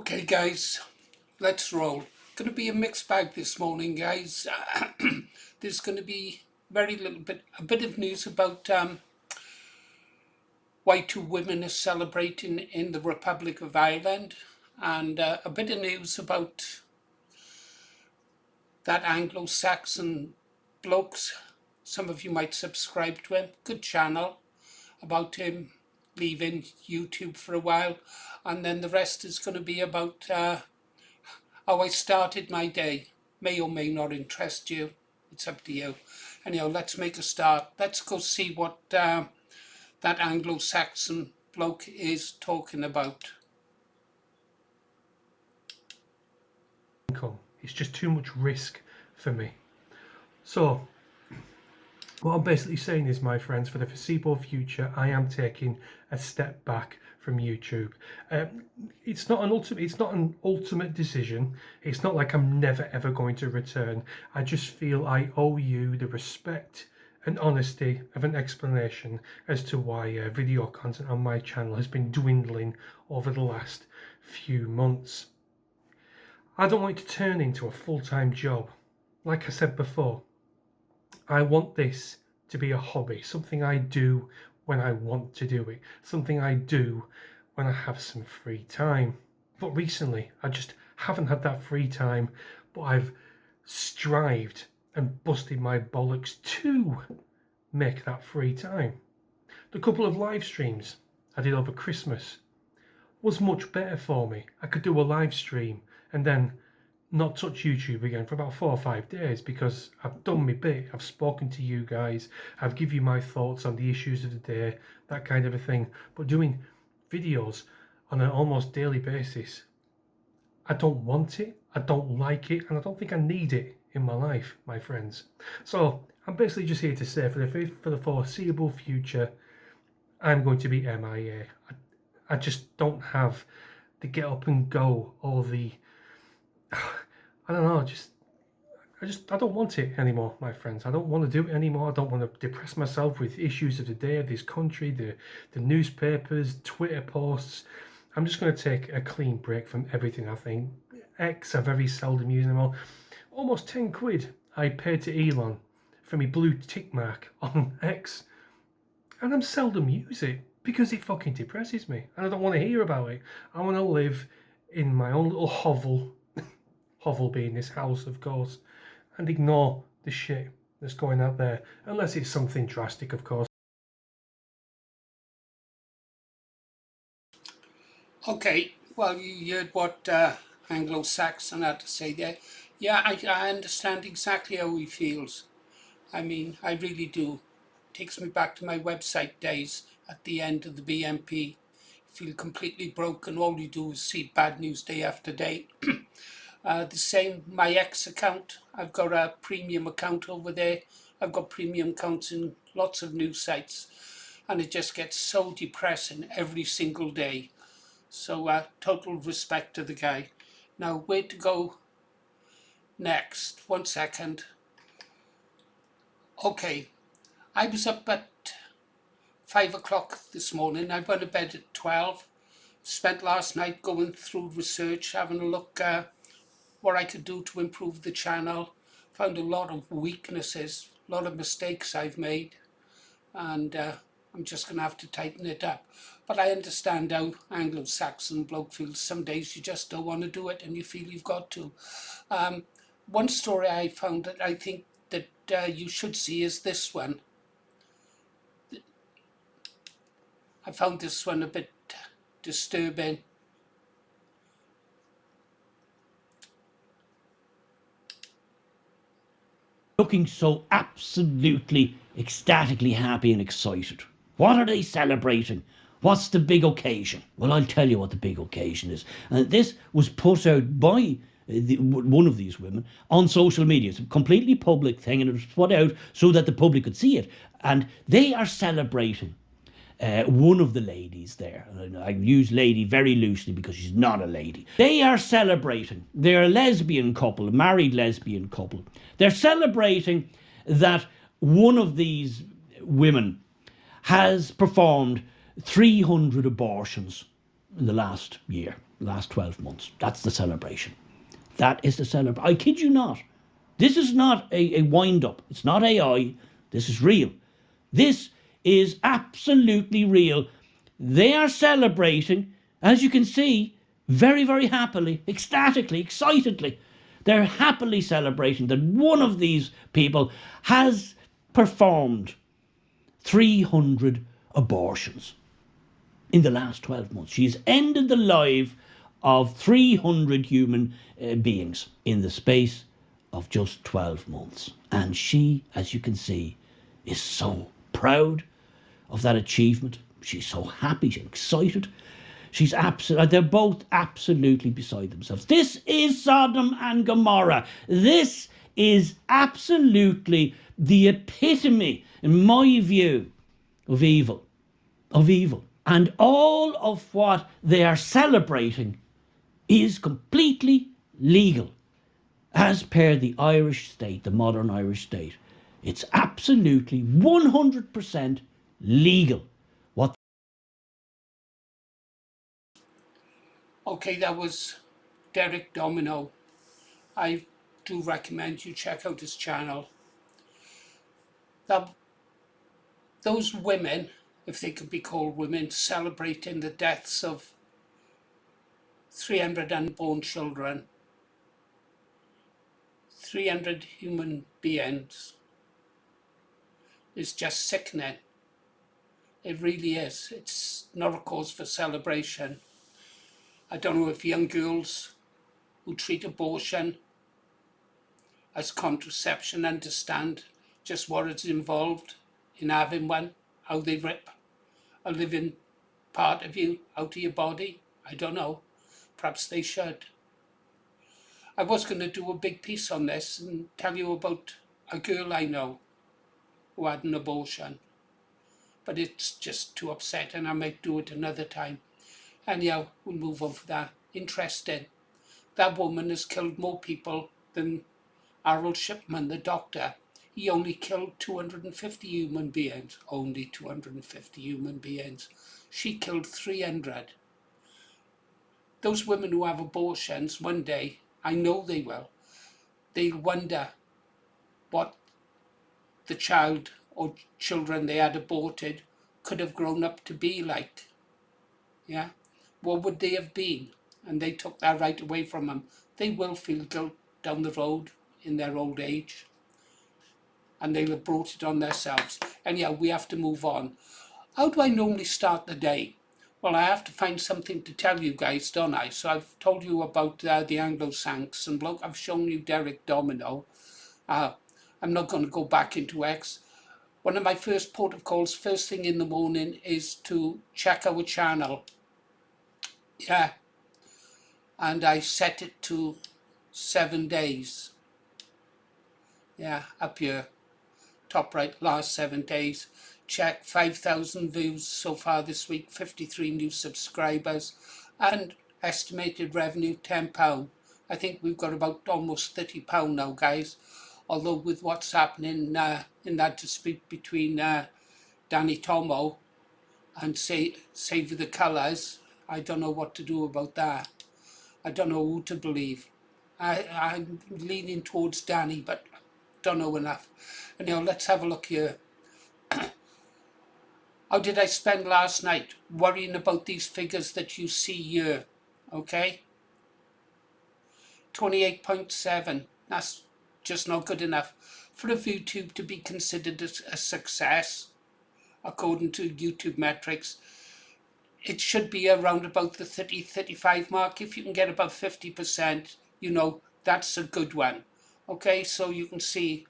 Okay guys, let's roll. Going to be a mixed bag this morning, guys. There's going to be a bit of news about why two women are celebrating in the Republic of Ireland, and a bit of news about that Anglo-Saxon blokes. Some of you might subscribe to him. Good channel, about him leaving YouTube for a while, and then the rest is going to be about how I started my day. May or may not interest you. It's up to you. Anyhow, let's make a start. Let's go see what that Anglo-Saxon bloke is talking about. It's just too much risk for me. So what I'm basically saying is, my friends, for the foreseeable future, I am taking a step back from YouTube. It's not an ultimate decision. It's not like I'm never ever going to return. I just feel I owe you the respect and honesty of an explanation as to why video content on my channel has been dwindling over the last few months. I don't want it to turn into a full-time job. Like I said before, I want this to be a hobby, something I do when I want to do it, something I do when I have some free time. But recently, I just haven't had that free time, but I've strived and busted my bollocks to make that free time. The couple of live streams I did over Christmas was much better for me. I could do a live stream and then not touch YouTube again for about 4 or 5 days, because I've done my bit. I've spoken to you guys, I've given you my thoughts on the issues of the day, that kind of a thing. But doing videos on an almost daily basis, I don't want it, I don't like it, and I don't think I need it in my life, my friends. So I'm basically just here to say, for the foreseeable future, I'm going to be MIA. I just don't have the get up and go, or the I don't know, I don't want it anymore, my friends. I don't want to do it anymore. I don't want to depress myself with issues of the day, of this country, the newspapers, Twitter posts. I'm just going to take a clean break from everything, I think. X, I very seldom use anymore. Almost 10 quid I paid to Elon for my blue tick mark on X. And I'm seldom use it because it fucking depresses me. And I don't want to hear about it. I want to live in my own little hovel being this house, of course, and ignore the shit that's going out there, unless it's something drastic, of course. Okay, well, you heard what Anglo-Saxon had to say there. Yeah, I understand exactly how he feels. I mean, I really do. Takes me back to my website days at the end of the BMP. Feel completely broken. All you do is see bad news day after day. The same, my X account. I've got a premium account over there. I've got premium accounts in lots of news sites. And it just gets so depressing every single day. So total respect to the guy. Now, where to go next? 1 second. Okay, I was up at 5 o'clock this morning. I went to bed at 12. Spent last night going through research, having a look what I could do to improve the channel. Found a lot of weaknesses, a lot of mistakes I've made, and I'm just going to have to tighten it up. But I understand how Anglo-Saxon bloke feels. Some days you just don't want to do it and you feel you've got to. One story I found that I think that you should see is this one. I found this one a bit disturbing. Looking so absolutely ecstatically happy and excited. What are they celebrating? What's the big occasion? Well, I'll tell you what the big occasion is. And this was put out by one of these women on social media. It's a completely public thing, and it was put out so that the public could see it. And they are celebrating one of the ladies there. And I use lady very loosely because she's not a lady. They are celebrating. They're a lesbian couple, a married lesbian couple. They're celebrating that one of these women has performed 300 abortions in the last year. last 12 months. That's the celebration. That is the celebration. I kid you not. This is not a wind up. It's not AI. This is real. This is absolutely real. They are celebrating, as you can see, very, very happily, ecstatically, excitedly. They're happily celebrating that one of these people has performed 300 abortions in the last 12 months. She's ended the life of 300 human beings in the space of just 12 months. And she, as you can see, is so proud of that achievement. She's so happy, she's excited. She's absolutely, they're both absolutely beside themselves. This is Sodom and Gomorrah. This is absolutely the epitome, in my view, of evil. Of evil. And all of what they are celebrating is completely legal, as per the Irish state, the modern Irish state. It's absolutely 100% legal. What? Okay, that was Derek Domino. I do recommend you check out his channel. That those women, if they could be called women, celebrating the deaths of 300 unborn children, 300 human beings, is just sickening. It really is. It's not a cause for celebration. I don't know if young girls who treat abortion as contraception understand just what is involved in having one, how they rip a living part of you out of your body. I don't know. Perhaps they should. I was going to do a big piece on this and tell you about a girl I know who had an abortion, but it's just too upsetting. I might do it another time. Anyhow, we'll move on for that. Interesting. That woman has killed more people than Harold Shipman, the doctor. He only killed 250 human beings. Only 250 human beings. She killed 300. Those women who have abortions, one day, I know they will, they'll wonder what the child or children they had aborted could have grown up to be like. Yeah? What would they have been? And they took that right away from them. They will feel guilt down the road in their old age. And they'll have brought it on themselves. Anyhow, we have to move on. How do I normally start the day? Well, I have to find something to tell you guys, don't I? So I've told you about the Anglo-Saxon bloke. I've shown you Derek Domino. I'm not going to go back into X. One of my first protocols, first thing in the morning, is to check our channel. Yeah. And I set it to 7 days. Yeah, up here. Top right, last 7 days. Check 5,000 views so far this week, 53 new subscribers, and estimated revenue £10. I think we've got about almost £30 now, guys. Although with what's happening in that dispute between Danny Tomo and Save the Colours, I don't know what to do about that. I don't know who to believe. I'm leaning towards Danny, but don't know enough. Anyhow, let's have a look here. How did I spend last night? Worrying about these figures that you see here. Okay? 28.7. That's just not good enough for a YouTube to be considered a success, according to YouTube metrics. It should be around about the 35 mark. If you can get above 50%, you know, that's a good one. Okay, so you can see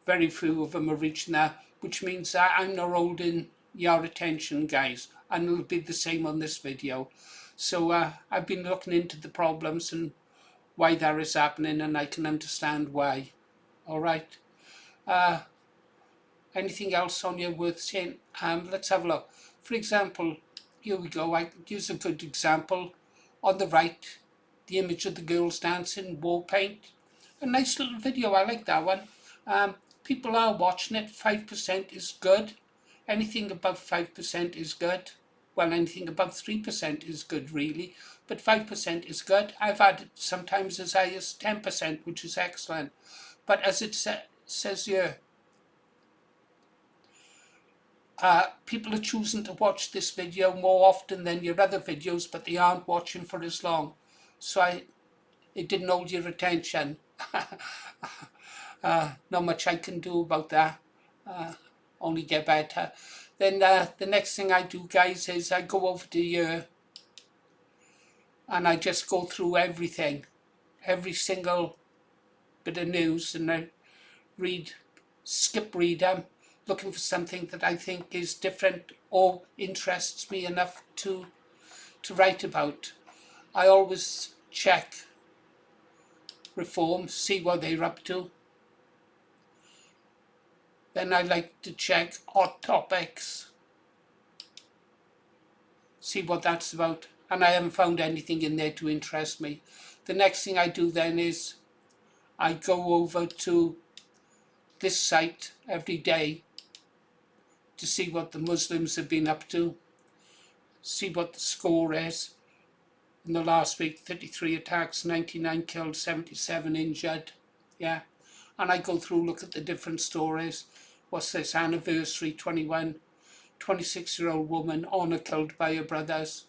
very few of them are reaching that, which means that I'm not holding your attention, guys, and it'll be the same on this video. So I've been looking into the problems and why that is happening, and I can understand why. All right. Anything else on here worth saying? Let's have a look. For example, here we go. I use a good example. On the right, the image of the girls dancing, war paint. A nice little video. I like that one. People are watching it. 5% is good. Anything above 5% is good. well, anything above 3% is good, really, but 5% is good. I've had sometimes as high as 10%, which is excellent. But as it says here, people are choosing to watch this video more often than your other videos, but they aren't watching for as long. So it didn't hold your attention. Not much I can do about that. Only get better. Then the next thing I do, guys, is I go over to here and I just go through everything, every single bit of news, and I skip read them, looking for something that I think is different or interests me enough to write about. I always check Reform, see what they're up to. Then I like to check Hot Topics, see what that's about, and I haven't found anything in there to interest me. The next thing I do then is I go over to this site every day to see what the Muslims have been up to, see what the score is. In the last week, 33 attacks, 99 killed, 77 injured. Yeah. And I go through, look at the different stories. What's this? Anniversary 21, 26-year-old woman, honour killed by her brothers.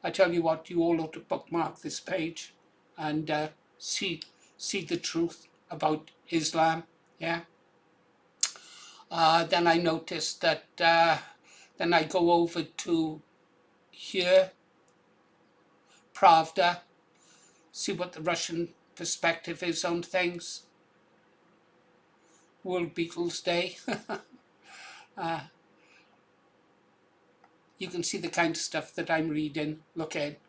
I tell you what, you all ought to bookmark this page and see the truth about Islam. Yeah. Then I noticed that, then I go over to here, Pravda, see what the Russian perspective is on things. World Beatles Day. You can see the kind of stuff that I'm reading. Look at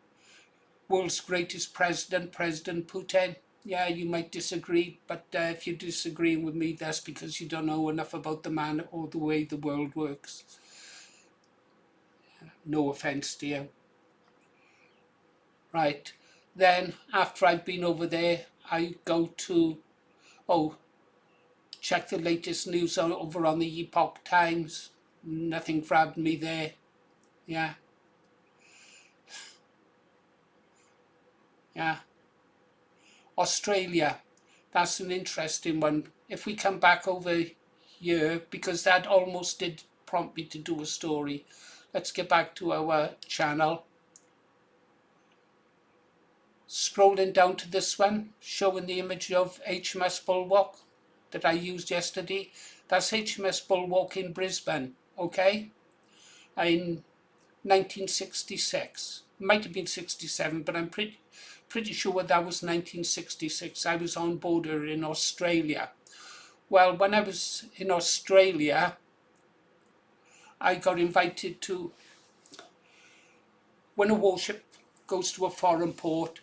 world's greatest president, President Putin. Yeah, you might disagree, but if you're disagreeing with me, that's because you don't know enough about the man or the way the world works. No offense to you. Right, then after I've been over there, I go to, check the latest news over on the Epoch Times. Nothing grabbed me there. Yeah. Yeah. Australia, that's an interesting one. If we come back over here, because that almost did prompt me to do a story. Let's get back to our channel. Scrolling down to this one, showing the image of HMS Bulwark that I used yesterday. That's HMS Bulwark in Brisbane, okay? In 1966. Might have been 67, but I'm pretty sure that was 1966. I was on board her in Australia. Well, when I was in Australia, I got invited to, when a warship goes to a foreign port,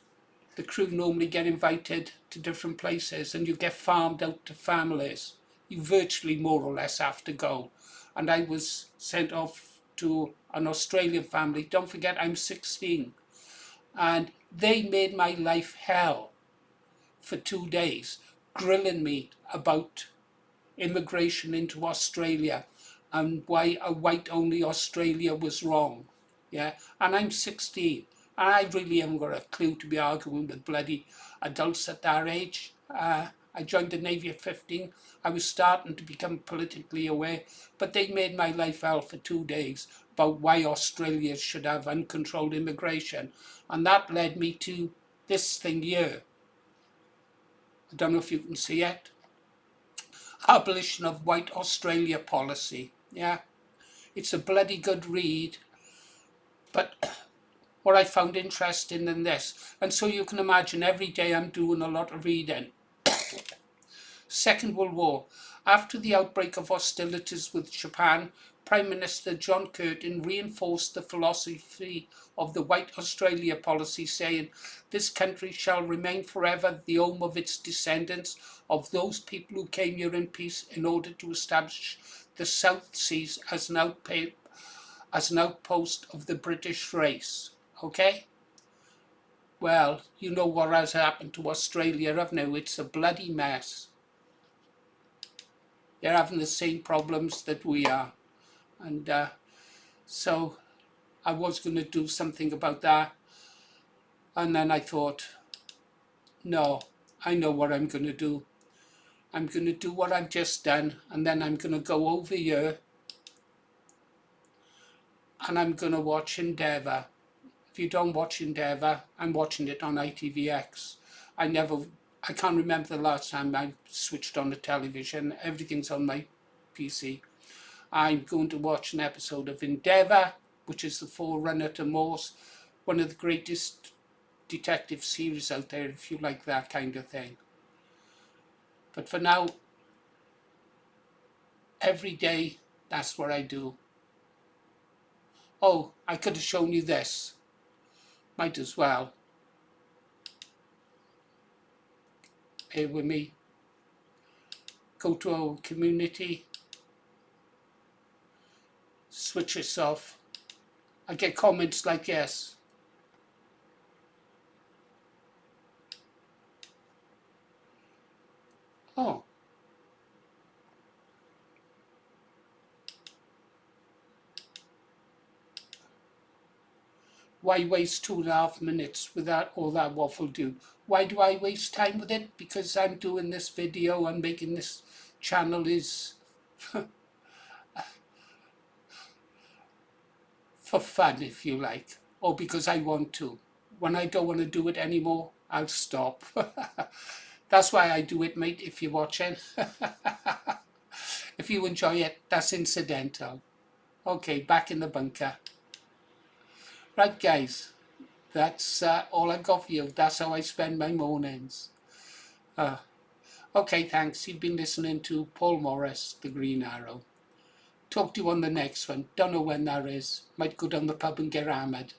the crew normally get invited to different places and you get farmed out to families. You virtually more or less have to go. And I was sent off to an Australian family. Don't forget, I'm 16. And they made my life hell for 2 days, grilling me about immigration into Australia and why a white-only Australia was wrong. Yeah, and I'm 16, and I really haven't got a clue to be arguing with bloody adults at that age. I joined the Navy at 15. I was starting to become politically aware, but they made my life hell for 2 days about why Australia should have uncontrolled immigration. And that led me to this thing here. I don't know if you can see it. Abolition of White Australia Policy. Yeah, it's a bloody good read, but what I found interesting in this, and so you can imagine every day I'm doing a lot of reading. Second World War. After the outbreak of hostilities with Japan, Prime Minister John Curtin reinforced the philosophy of the White Australia policy, saying, "This country shall remain forever the home of its descendants, of those people who came here in peace in order to establish the South Seas as an outpost of the British race." Okay? Well, you know what has happened to Australia, haven't you? It's a bloody mess. They're having the same problems that we are. And so I was going to do something about that. And then I thought, no, I know what I'm going to do. I'm going to do what I've just done, and then I'm going to go over here and I'm going to watch Endeavour. If you don't watch Endeavour, I'm watching it on ITVX. I can't remember the last time I switched on the television. Everything's on my PC. I'm going to watch an episode of Endeavour, which is the forerunner to Morse, one of the greatest detective series out there, if you like that kind of thing. But for now, every day, that's what I do. Oh, I could have shown you this. Might as well. Bear with me. Go to our community. Switch this off. I get comments like this. Oh. Why waste 2.5 minutes with all that waffle do? Why do I waste time with it? Because I'm doing this video and making this channel is for fun, if you like, or because I want to. When I don't want to do it anymore, I'll stop. That's why I do it, mate, if you're watching. If you enjoy it, that's incidental. Okay, back in the bunker. Right, guys, that's all I've got for you. That's how I spend my mornings. Okay, thanks. You've been listening to Paul Morris, The Green Arrow. Talk to you on the next one. Don't know when that is. Might go down the pub and get hammered.